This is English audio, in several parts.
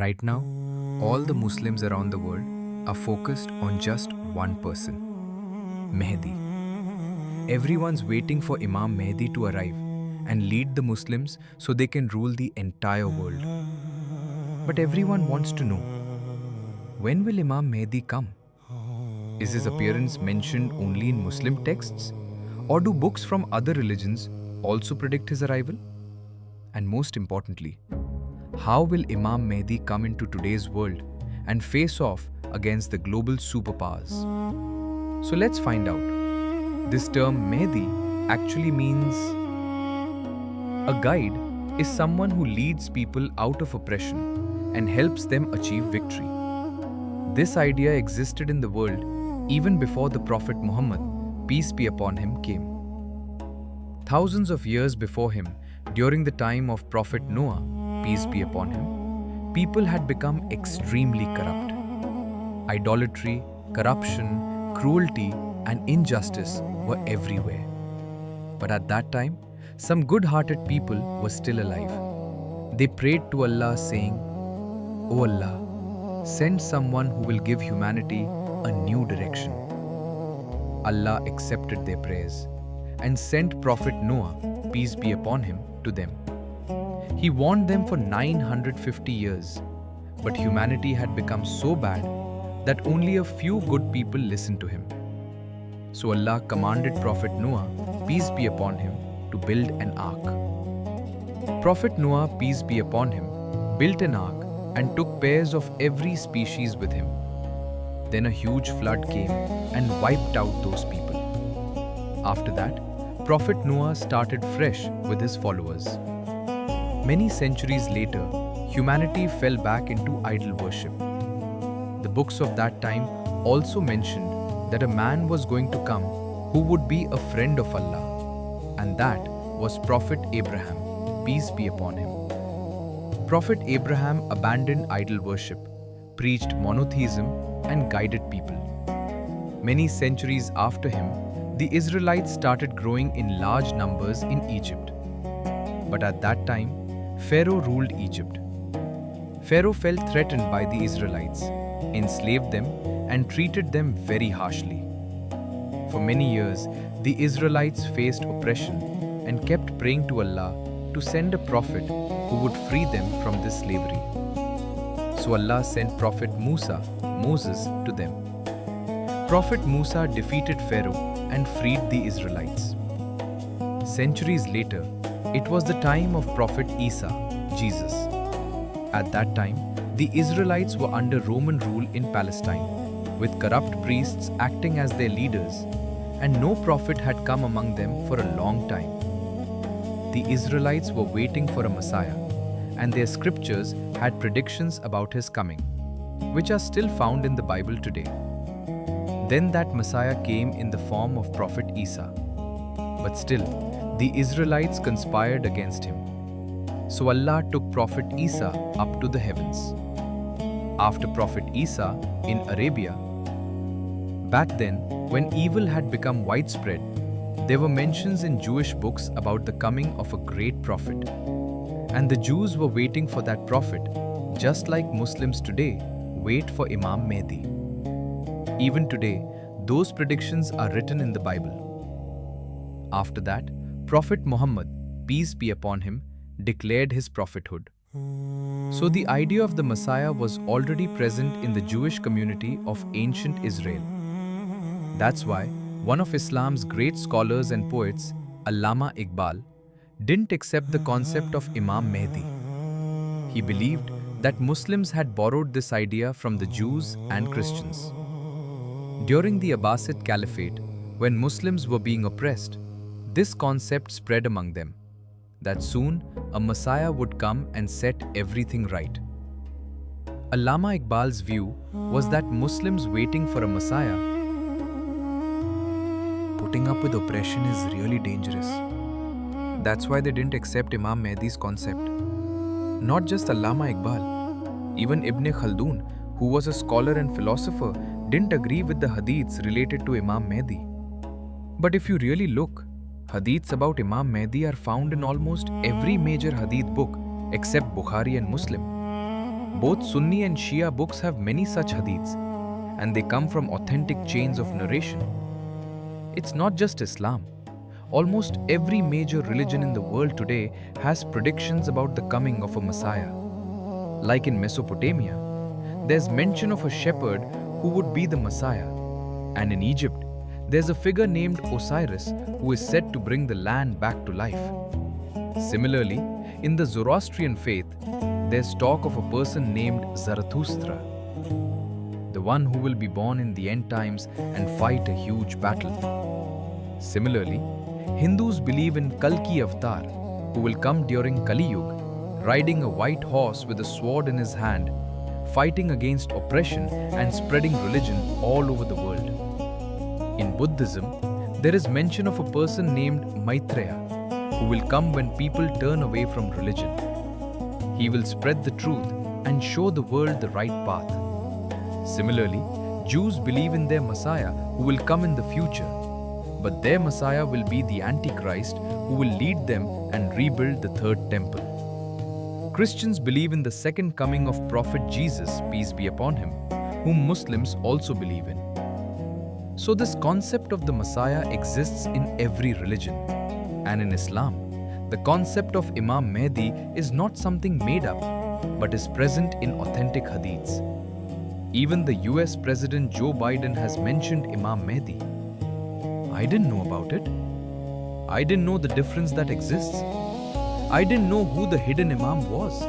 Right now, all the Muslims around the world are focused on just one person, Mahdi. Everyone's waiting for Imam Mahdi to arrive and lead the Muslims so they can rule the entire world. But everyone wants to know, when will Imam Mahdi come? Is his appearance mentioned only in Muslim texts? Or do books from other religions also predict his arrival? And most importantly, how will Imam Mahdi come into today's world and face off against the global superpowers? So let's find out. This term Mahdi actually means a guide is someone who leads people out of oppression and helps them achieve victory. This idea existed in the world even before the Prophet Muhammad, peace be upon him, came. Thousands of years before him, during the time of Prophet Noah, peace be upon him, people had become extremely corrupt. Idolatry, corruption, cruelty, and injustice were everywhere. But at that time, some good-hearted people were still alive. They prayed to Allah saying, "O Allah, send someone who will give humanity a new direction." Allah accepted their prayers and sent Prophet Noah, peace be upon him, to them. He warned them for 950 years, but humanity had become so bad that only a few good people listened to him. So Allah commanded Prophet Noah, peace be upon him, to build an ark. Prophet Noah, peace be upon him, built an ark and took pairs of every species with him. Then a huge flood came and wiped out those people. After that, Prophet Noah started fresh with his followers. Many centuries later, humanity fell back into idol worship. The books of that time also mentioned that a man was going to come who would be a friend of Allah, and that was Prophet Abraham, peace be upon him. Prophet Abraham abandoned idol worship, preached monotheism, and guided people. Many centuries after him, the Israelites started growing in large numbers in Egypt. But at that time, Pharaoh ruled Egypt. Pharaoh felt threatened by the Israelites, enslaved them, and treated them very harshly. For many years, the Israelites faced oppression and kept praying to Allah to send a prophet who would free them from this slavery. So Allah sent Prophet Moses, to them. Prophet Musa defeated Pharaoh and freed the Israelites. Centuries later, it was the time of Prophet Isa, Jesus. At that time, the Israelites were under Roman rule in Palestine, with corrupt priests acting as their leaders, and no prophet had come among them for a long time. The Israelites were waiting for a Messiah, and their scriptures had predictions about his coming, which are still found in the Bible today. Then that Messiah came in the form of Prophet Isa. But still, the Israelites conspired against him. So Allah took Prophet Isa up to the heavens. After Prophet Isa in Arabia, back then, when evil had become widespread, there were mentions in Jewish books about the coming of a great prophet. And the Jews were waiting for that prophet, just like Muslims today wait for Imam Mahdi. Even today, those predictions are written in the Bible. After that, Prophet Muhammad, peace be upon him, declared his prophethood. So the idea of the Messiah was already present in the Jewish community of ancient Israel. That's why one of Islam's great scholars and poets, Allama Iqbal, didn't accept the concept of Imam Mahdi. He believed that Muslims had borrowed this idea from the Jews and Christians. During the Abbasid Caliphate, when Muslims were being oppressed, this concept spread among them, that soon a Messiah would come and set everything right. Allama Iqbal's view was that Muslims waiting for a Messiah, putting up with oppression is really dangerous. That's why they didn't accept Imam Mahdi's concept. Not just Allama Iqbal, even Ibn Khaldun, who was a scholar and philosopher, didn't agree with the hadiths related to Imam Mahdi. But if you really look, hadiths about Imam Mahdi are found in almost every major hadith book except Bukhari and Muslim. Both Sunni and Shia books have many such hadiths, and they come from authentic chains of narration. It's not just Islam. Almost every major religion in the world today has predictions about the coming of a Messiah. Like in Mesopotamia, there's mention of a shepherd who would be the Messiah. And in Egypt, there's a figure named Osiris who is said to bring the land back to life. Similarly, in the Zoroastrian faith, there's talk of a person named Zarathustra, the one who will be born in the end times and fight a huge battle. Similarly, Hindus believe in Kalki Avatar, who will come during Kali Yuga, riding a white horse with a sword in his hand, fighting against oppression and spreading religion all over the world. In Buddhism, there is mention of a person named Maitreya, who will come when people turn away from religion. He will spread the truth and show the world the right path. Similarly, Jews believe in their Messiah who will come in the future, but their Messiah will be the Antichrist who will lead them and rebuild the third temple. Christians believe in the second coming of Prophet Jesus, peace be upon him, whom Muslims also believe in. So this concept of the Messiah exists in every religion. And in Islam, the concept of Imam Mahdi is not something made up, but is present in authentic hadiths. Even the US President Joe Biden has mentioned Imam Mahdi. I didn't know about it. I didn't know the difference that exists. I didn't know who the hidden Imam was.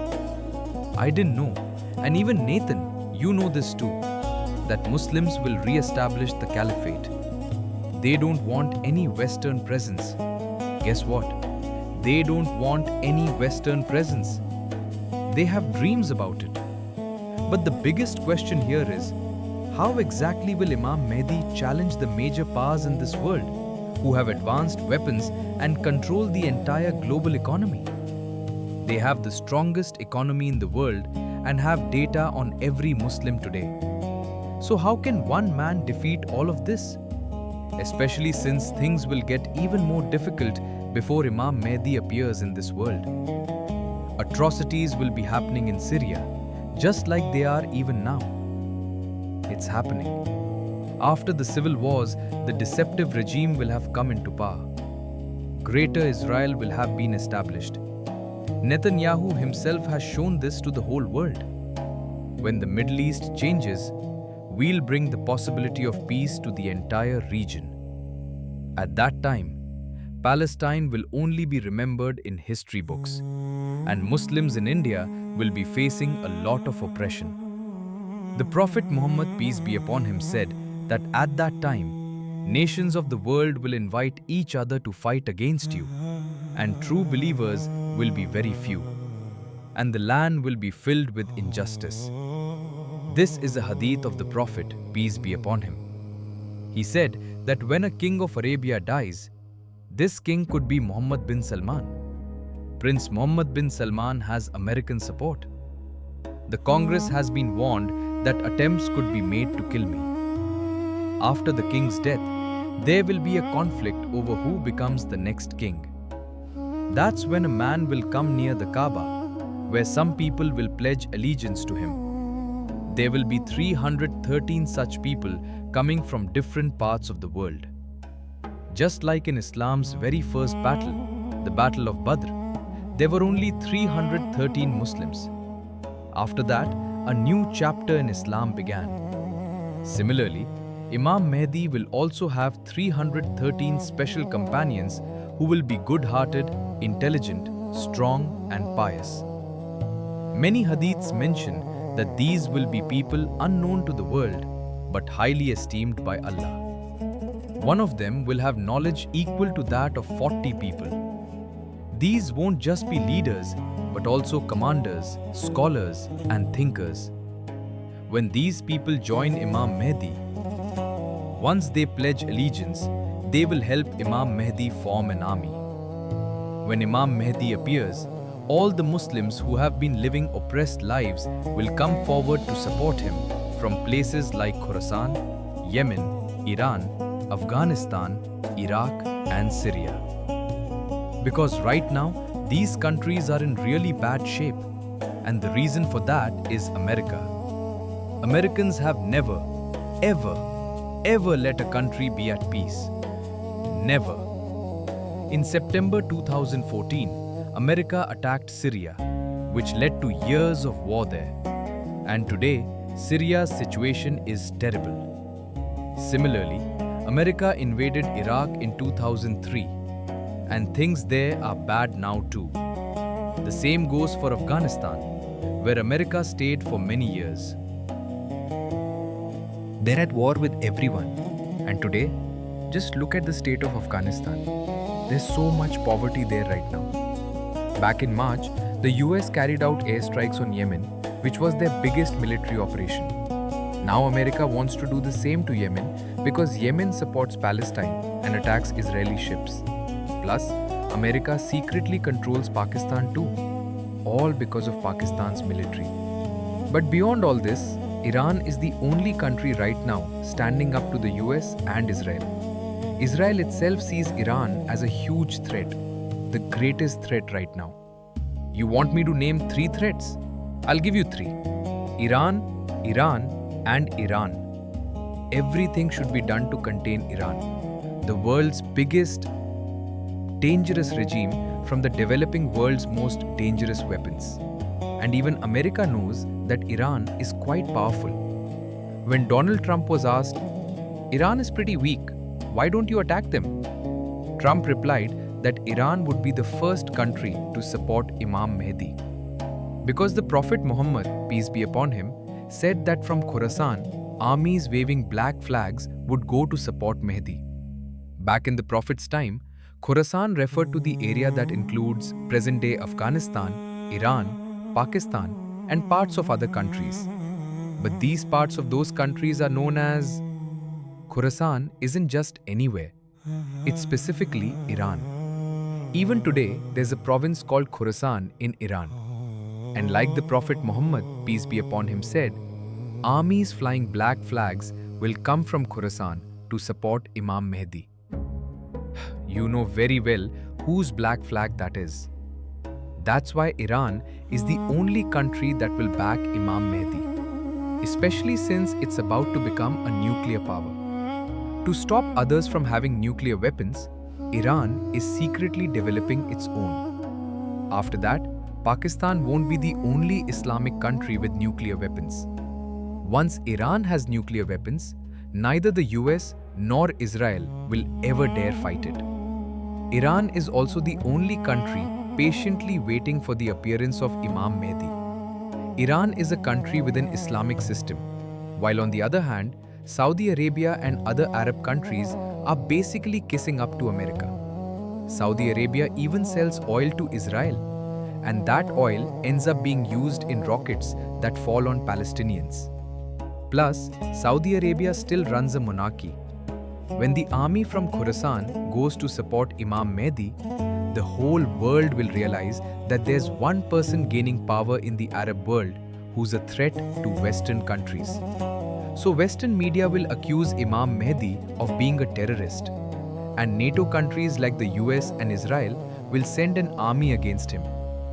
I didn't know, and even Nathan, you know this too, that Muslims will re-establish the caliphate. They don't want any Western presence. Guess what? They don't want any Western presence. They have dreams about it. But the biggest question here is, how exactly will Imam Mahdi challenge the major powers in this world, who have advanced weapons and control the entire global economy? They have the strongest economy in the world and have data on every Muslim today. So how can one man defeat all of this? Especially since things will get even more difficult before Imam Mahdi appears in this world. Atrocities will be happening in Syria, just like they are even now. It's happening. After the civil wars, the deceptive regime will have come into power. Greater Israel will have been established. Netanyahu himself has shown this to the whole world. When the Middle East changes, we'll bring the possibility of peace to the entire region. At that time, Palestine will only be remembered in history books, and Muslims in India will be facing a lot of oppression. The Prophet Muhammad, peace be upon him, said that at that time, nations of the world will invite each other to fight against you, and true believers will be very few, and the land will be filled with injustice. This is a hadith of the Prophet, peace be upon him. He said that when a king of Arabia dies, this king could be Muhammad bin Salman. Prince Muhammad bin Salman has American support. The Congress has been warned that attempts could be made to kill me. After the king's death, there will be a conflict over who becomes the next king. That's when a man will come near the Kaaba, where some people will pledge allegiance to him. There will be 313 such people coming from different parts of the world. Just like in Islam's very first battle, the Battle of Badr, there were only 313 Muslims. After that, a new chapter in Islam began. Similarly, Imam Mahdi will also have 313 special companions who will be good-hearted, intelligent, strong, and pious. Many hadiths mention that these will be people unknown to the world, but highly esteemed by Allah. One of them will have knowledge equal to that of 40 people. These won't just be leaders, but also commanders, scholars, and thinkers. When these people join Imam Mahdi, once they pledge allegiance, they will help Imam Mahdi form an army. When Imam Mahdi appears, all the Muslims who have been living oppressed lives will come forward to support him from places like Khorasan, Yemen, Iran, Afghanistan, Iraq, and Syria. Because right now, these countries are in really bad shape. And the reason for that is America. Americans have never, ever, ever let a country be at peace. Never. In September 2014, America attacked Syria, which led to years of war there. And today, Syria's situation is terrible. Similarly, America invaded Iraq in 2003, and things there are bad now too. The same goes for Afghanistan, where America stayed for many years. They're at war with everyone. And today, just look at the state of Afghanistan. There's so much poverty there right now. Back in March, the US carried out airstrikes on Yemen, which was their biggest military operation. Now America wants to do the same to Yemen because Yemen supports Palestine and attacks Israeli ships. Plus, America secretly controls Pakistan too, all because of Pakistan's military. But beyond all this, Iran is the only country right now standing up to the US and Israel. Israel itself sees Iran as a huge threat, the greatest threat right now. You want me to name 3 threats? I'll give you 3. Iran, and Iran. Everything should be done to contain Iran, the world's biggest, dangerous regime from the developing world's most dangerous weapons. And even America knows that Iran is quite powerful. When Donald Trump was asked, "Iran is pretty weak, why don't you attack them?" Trump replied that Iran would be the first country to support Imam Mahdi. Because the Prophet Muhammad, peace be upon him, said that from Khorasan, armies waving black flags would go to support Mahdi. Back in the Prophet's time, Khorasan referred to the area that includes present-day Afghanistan, Iran, Pakistan, and parts of other countries. But these parts of those countries are known as... Khorasan isn't just anywhere. It's specifically Iran. Even today, there's a province called Khorasan in Iran. And like the Prophet Muhammad, peace be upon him, said, armies flying black flags will come from Khorasan to support Imam Mahdi. You know very well whose black flag that is. That's why Iran is the only country that will back Imam Mahdi, especially since it's about to become a nuclear power. To stop others from having nuclear weapons, Iran is secretly developing its own. After that, Pakistan won't be the only Islamic country with nuclear weapons. Once Iran has nuclear weapons, neither the US nor Israel will ever dare fight it. Iran is also the only country patiently waiting for the appearance of Imam Mahdi. Iran is a country with an Islamic system, while on the other hand, Saudi Arabia and other Arab countries are basically kissing up to America. Saudi Arabia even sells oil to Israel, and that oil ends up being used in rockets that fall on Palestinians. Plus, Saudi Arabia still runs a monarchy. When the army from Khorasan goes to support Imam Mahdi, the whole world will realize that there's one person gaining power in the Arab world who's a threat to Western countries. So Western media will accuse Imam Mahdi of being a terrorist, and NATO countries like the US and Israel will send an army against him,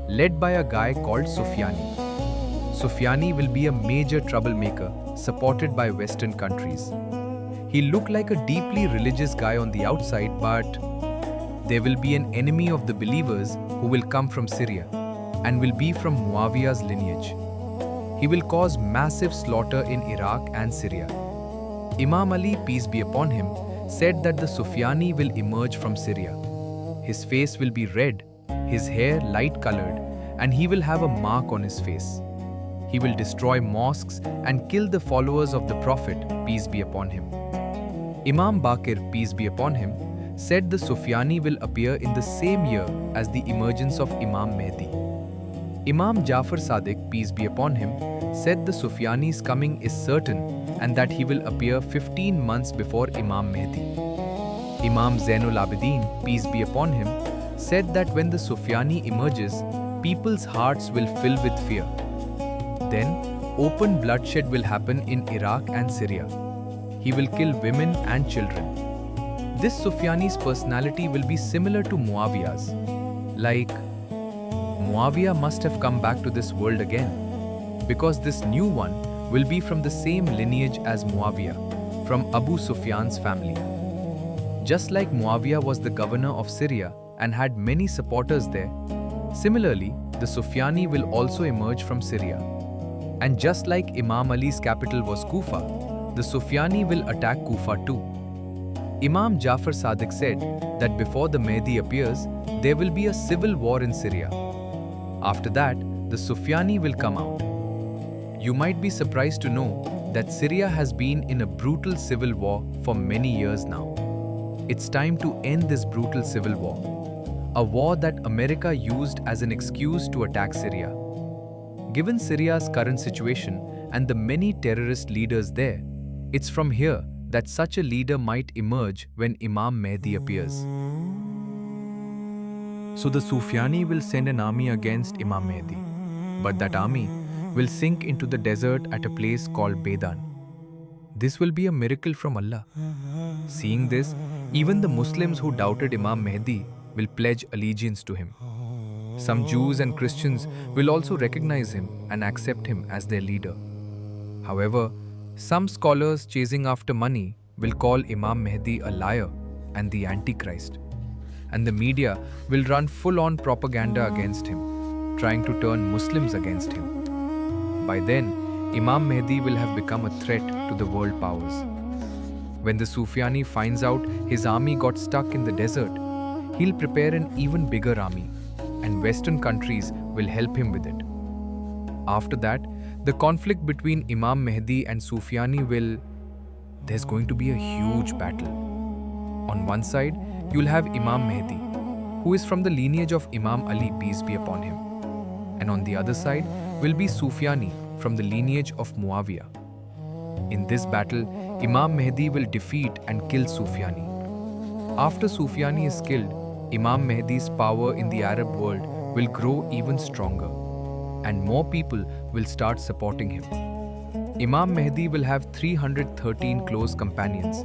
led by a guy called Sufyani. Sufyani will be a major troublemaker supported by Western countries. He'll look like a deeply religious guy on the outside, but there will be an enemy of the believers who will come from Syria and will be from Muawiyah's lineage. He will cause massive slaughter in Iraq and Syria. Imam Ali, peace be upon him, said that the Sufyani will emerge from Syria. His face will be red, his hair light-colored, and he will have a mark on his face. He will destroy mosques and kill the followers of the Prophet, peace be upon him. Imam Baqir, peace be upon him, said the Sufyani will appear in the same year as the emergence of Imam Mahdi. Imam Jafar Sadiq, peace be upon him, said the Sufyani's coming is certain and that he will appear 15 months before Imam Mahdi. Imam Zainul Abidin, peace be upon him, said that when the Sufyani emerges, people's hearts will fill with fear. Then, open bloodshed will happen in Iraq and Syria. He will kill women and children. This Sufyani's personality will be similar to Muawiyah's. Like, Muawiyah must have come back to this world again, because this new one will be from the same lineage as Muawiyah, from Abu Sufyan's family. Just like Muawiyah was the governor of Syria and had many supporters there, similarly, the Sufyani will also emerge from Syria. And just like Imam Ali's capital was Kufa, the Sufyani will attack Kufa too. Imam Jafar Sadiq said that before the Mahdi appears, there will be a civil war in Syria. After that, the Sufyani will come out. You might be surprised to know that Syria has been in a brutal civil war for many years now. It's time to end this brutal civil war, a war that America used as an excuse to attack Syria. Given Syria's current situation and the many terrorist leaders there, it's from here that such a leader might emerge when Imam Mahdi appears. So the Sufyani will send an army against Imam Mahdi, but that army will sink into the desert at a place called Bedan. This will be a miracle from Allah. Seeing this, even the Muslims who doubted Imam Mahdi will pledge allegiance to him. Some Jews and Christians will also recognize him and accept him as their leader. However, some scholars chasing after money will call Imam Mahdi a liar and the Antichrist. And the media will run full-on propaganda against him, trying to turn Muslims against him. By then, Imam Mahdi will have become a threat to the world powers. When the Sufyani finds out his army got stuck in the desert, he'll prepare an even bigger army, and Western countries will help him with it. After that, the conflict between Imam Mahdi and Sufyani there's going to be a huge battle. On one side, you'll have Imam Mahdi, who is from the lineage of Imam Ali, peace be upon him. And on the other side will be Sufyani from the lineage of Muawiyah. In this battle, Imam Mahdi will defeat and kill Sufyani. After Sufyani is killed, Imam Mahdi's power in the Arab world will grow even stronger, and more people will start supporting him. Imam Mahdi will have 313 close companions,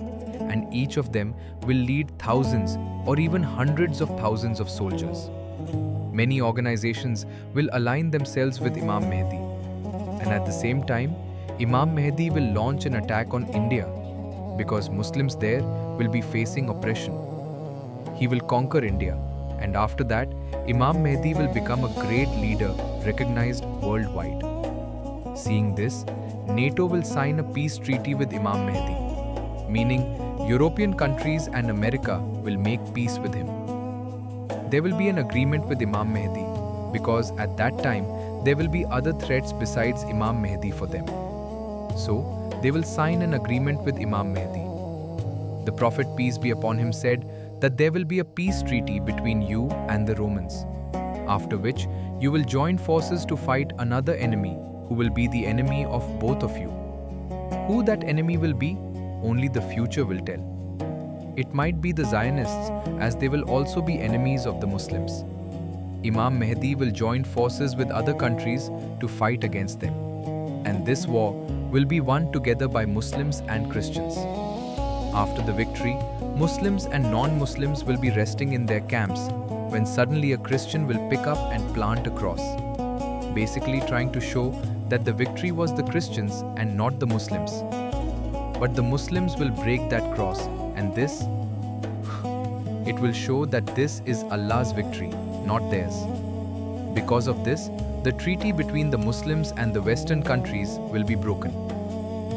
and each of them will lead thousands or even hundreds of thousands of soldiers. Many organizations will align themselves with Imam Mahdi, and at the same time, Imam Mahdi will launch an attack on India because Muslims there will be facing oppression. He will conquer India, and after that, Imam Mahdi will become a great leader recognized worldwide. Seeing this, NATO will sign a peace treaty with Imam Mahdi, meaning European countries and America will make peace with him. There will be an agreement with Imam Mahdi because at that time there will be other threats besides Imam Mahdi for them. So, they will sign an agreement with Imam Mahdi. The Prophet, peace be upon him, said that there will be a peace treaty between you and the Romans, after which you will join forces to fight another enemy who will be the enemy of both of you. Who that enemy will be, only the future will tell. It might be the Zionists, as they will also be enemies of the Muslims. Imam Mahdi will join forces with other countries to fight against them, and this war will be won together by Muslims and Christians. After the victory, Muslims and non-Muslims will be resting in their camps when suddenly a Christian will pick up and plant a cross, basically trying to show that the victory was the Christians and not the Muslims. But the Muslims will break that cross, and it will show that this is Allah's victory, not theirs. Because of this, the treaty between the Muslims and the Western countries will be broken.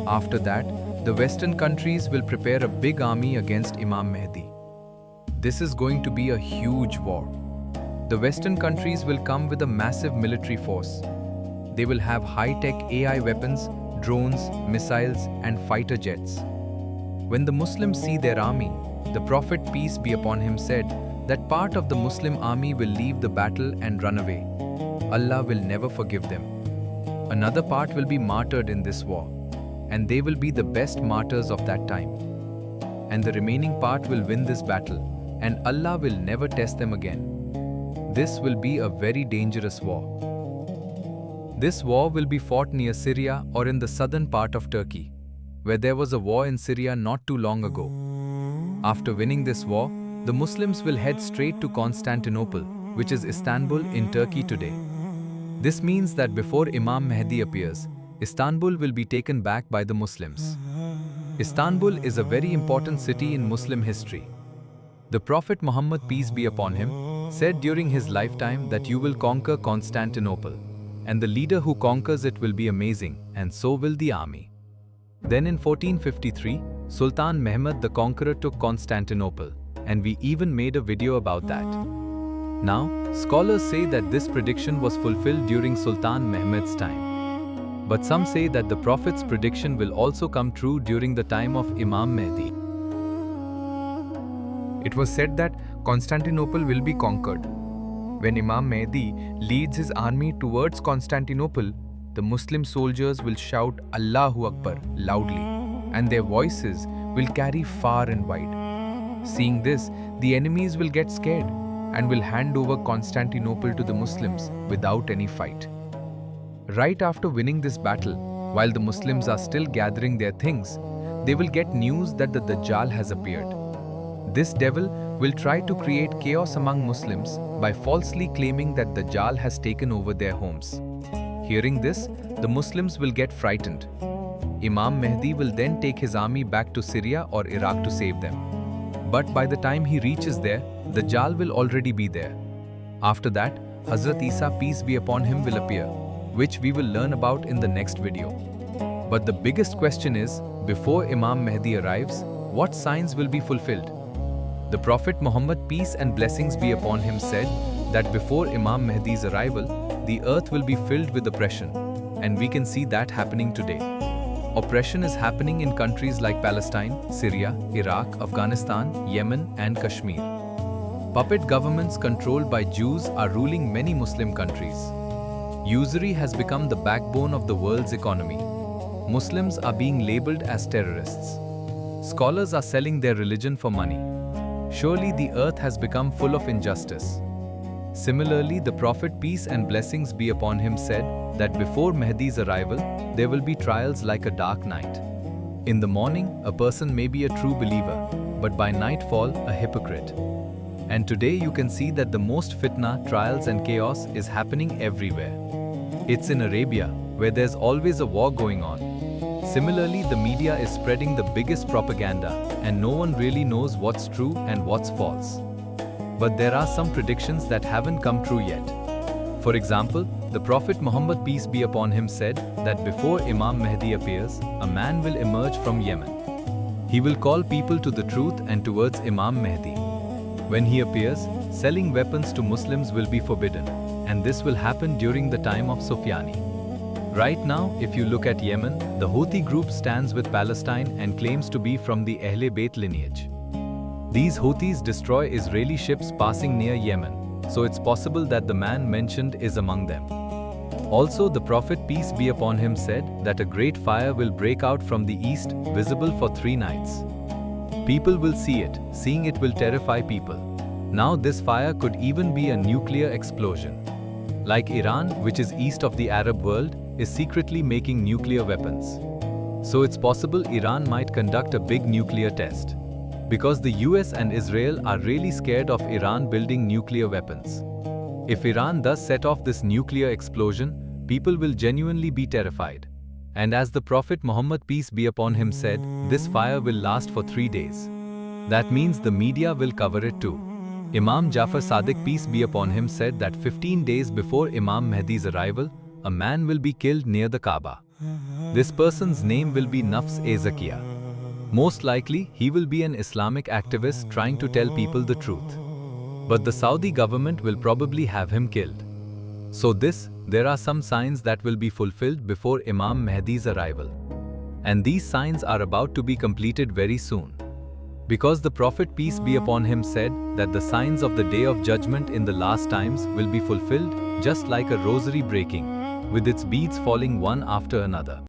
After that, the Western countries will prepare a big army against Imam Mahdi. This is going to be a huge war. The Western countries will come with a massive military force. They will have high-tech AI weapons, drones, missiles, and fighter jets. When the Muslims see their army, the Prophet, peace be upon him, said that part of the Muslim army will leave the battle and run away. Allah will never forgive them. Another part will be martyred in this war, and they will be the best martyrs of that time. And the remaining part will win this battle, and Allah will never test them again. This will be a very dangerous war. This war will be fought near Syria or in the southern part of Turkey, where there was a war in Syria not too long ago. After winning this war, the Muslims will head straight to Constantinople, which is Istanbul in Turkey today. This means that before Imam Mahdi appears, Istanbul will be taken back by the Muslims. Istanbul is a very important city in Muslim history. The Prophet Muhammad, peace be upon him, said during his lifetime that you will conquer Constantinople, and the leader who conquers it will be amazing, and so will the army. Then in 1453, Sultan Mehmed the Conqueror took Constantinople, and we even made a video about that. Now, scholars say that this prediction was fulfilled during Sultan Mehmed's time. But some say that the Prophet's prediction will also come true during the time of Imam Mahdi. It was said that Constantinople will be conquered. When Imam Mahdi leads his army towards Constantinople, the Muslim soldiers will shout Allahu Akbar loudly, and their voices will carry far and wide. Seeing this, the enemies will get scared and will hand over Constantinople to the Muslims without any fight. Right after winning this battle, while the Muslims are still gathering their things, they will get news that the Dajjal has appeared. This devil will try to create chaos among Muslims by falsely claiming that Dajjal has taken over their homes. Hearing this, the Muslims will get frightened. Imam Mahdi will then take his army back to Syria or Iraq to save them. But by the time he reaches there, Dajjal will already be there. After that, Hazrat Isa, peace be upon him, will appear, which we will learn about in the next video. But the biggest question is, before Imam Mahdi arrives, what signs will be fulfilled? The Prophet Muhammad, peace and blessings be upon him, said that before Imam Mahdi's arrival, the earth will be filled with oppression, and we can see that happening today. Oppression is happening in countries like Palestine, Syria, Iraq, Afghanistan, Yemen, and Kashmir. Puppet governments controlled by Jews are ruling many Muslim countries. Usury has become the backbone of the world's economy. Muslims are being labeled as terrorists. Scholars are selling their religion for money. Surely the earth has become full of injustice. Similarly, the Prophet, peace and blessings be upon him, said that before Mahdi's arrival, there will be trials like a dark night. In the morning, a person may be a true believer, but by nightfall, a hypocrite. And today you can see that the most fitna, trials and chaos is happening everywhere. It's in Arabia, where there's always a war going on. Similarly, the media is spreading the biggest propaganda, and no one really knows what's true and what's false. But there are some predictions that haven't come true yet. For example, the Prophet Muhammad, peace be upon him, said that before Imam Mahdi appears, a man will emerge from Yemen. He will call people to the truth and towards Imam Mahdi. When he appears, selling weapons to Muslims will be forbidden, and this will happen during the time of Sufyani. Right now, if you look at Yemen, the Houthi group stands with Palestine and claims to be from the Ahle Bayt lineage. These Houthis destroy Israeli ships passing near Yemen, so it's possible that the man mentioned is among them. Also, the Prophet, peace be upon him, said that a great fire will break out from the east, visible for 3 nights. People will see it, seeing it will terrify people. Now this fire could even be a nuclear explosion. Like Iran, which is east of the Arab world, is secretly making nuclear weapons. So it's possible Iran might conduct a big nuclear test. Because the US and Israel are really scared of Iran building nuclear weapons. If Iran does set off this nuclear explosion, people will genuinely be terrified. And as the Prophet Muhammad, peace be upon him, said, this fire will last for 3 days. That means the media will cover it too. Imam Jafar Sadiq, peace be upon him, said that 15 days before Imam Mahdi's arrival, a man will be killed near the Kaaba. This person's name will be Nafs-e-Zakiyah. Most likely, he will be an Islamic activist trying to tell people the truth. But the Saudi government will probably have him killed. So there are some signs that will be fulfilled before Imam Mahdi's arrival. And these signs are about to be completed very soon. Because the Prophet, peace be upon him, said that the signs of the day of judgment in the last times will be fulfilled just like a rosary breaking, with its beads falling one after another.